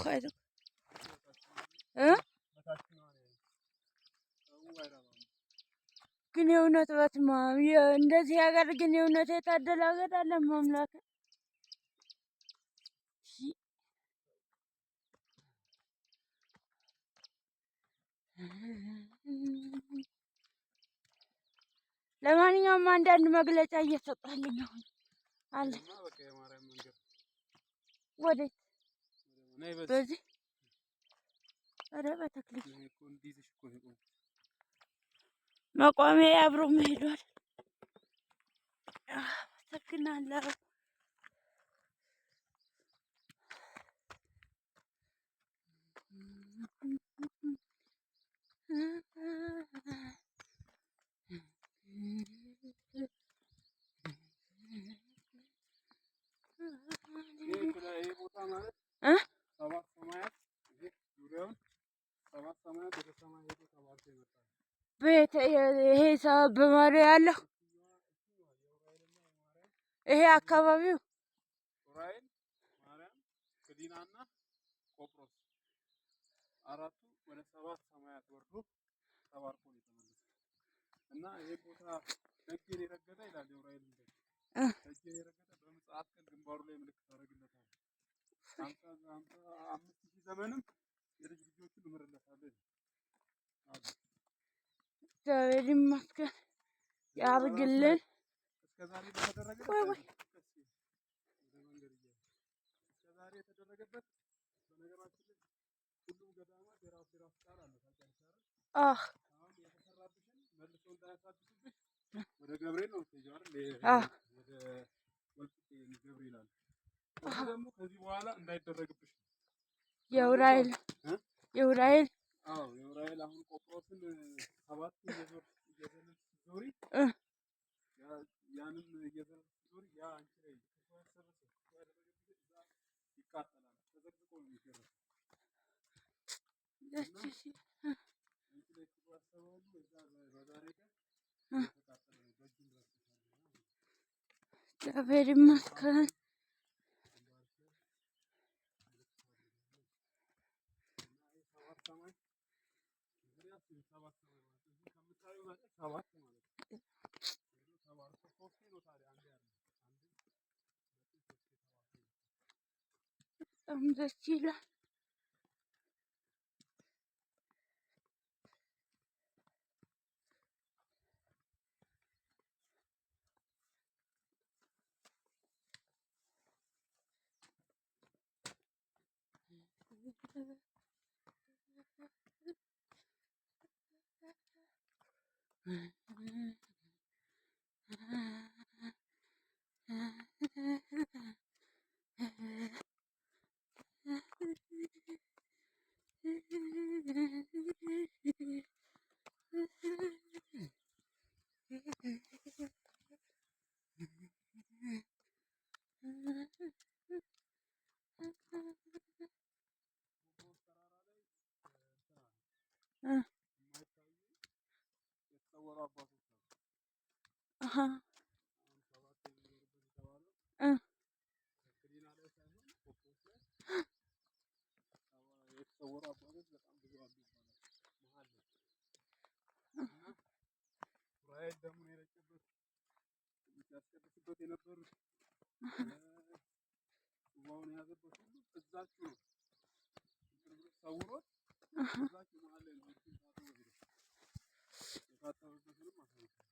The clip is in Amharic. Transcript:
አይዞህ ግን የእውነት በትማ እንደዚህ ሀገር ግን የእውነት የታደለ ሀገር አለ ማምላክ ለማንኛውም አንዳንድ መግለጫ እየሰጣልኝ አሁን አለ ወዴት በዚህ ኧረ በተክሊል መቋሚያ አብሮ መሄዷል። አመሰግናለሁ። ቤት ይሄ ሰበብ በማርያም ያለው ይሄ አካባቢው ኡራኤል ማርያም ክዲናና ቆጵሮስ አራቱ ወደ 7 ሰማያት ወርዶ ተባርኮ ነው የተመለሰው እና ይሄ ቦታ ደጅን የረገጠ ይላል ኡራኤል እንደ ደጅን የረገጠ በመጽሐፍ ቀን ግንባሩ ላይ ምልክት አደረግለታል 5000 ዘመንም የልጅ ልጆቹን እምርለታለሁ እግዚአብሔር ይመስገን ያርግልን። እስከዛሬ የተደረገበት በነገራችን ላይ ሁሉም ገዳማት የራሱ ቃል አለ ታውቂያለሽ። አሁን የተሰራብሽን መልሶ እንዳያሳድሱብሽ ወደ ገብርኤል ነው የምትሄጂው አይደል? ወደ ወልቂጤ ገብርኤል አለ። እሱ ደግሞ ከዚህ በኋላ እንዳይደረግብሽ የኡራኤል የኡራኤል አሁን ቆጵሮስን 7 እየዘለልሽ ዞሪ ያንን እየዘለልሽ ዞሪ ያ አንቺ ላይ ይቃጠላል ተዘግዝቆ ነው የሚደረገው። እግዚአብሔር ይመስገን። በጣም ደስ ይላል። ኡራኤል ደሙን የረጨበት ሲያስቀድስበት የነበሩት ጽዋውን የያዘበት ሁሉ እዛችሁ ነው ሰውሮት እዛችሁ መሀል ላይ ነው የታጠበበትንም አሳይቷል።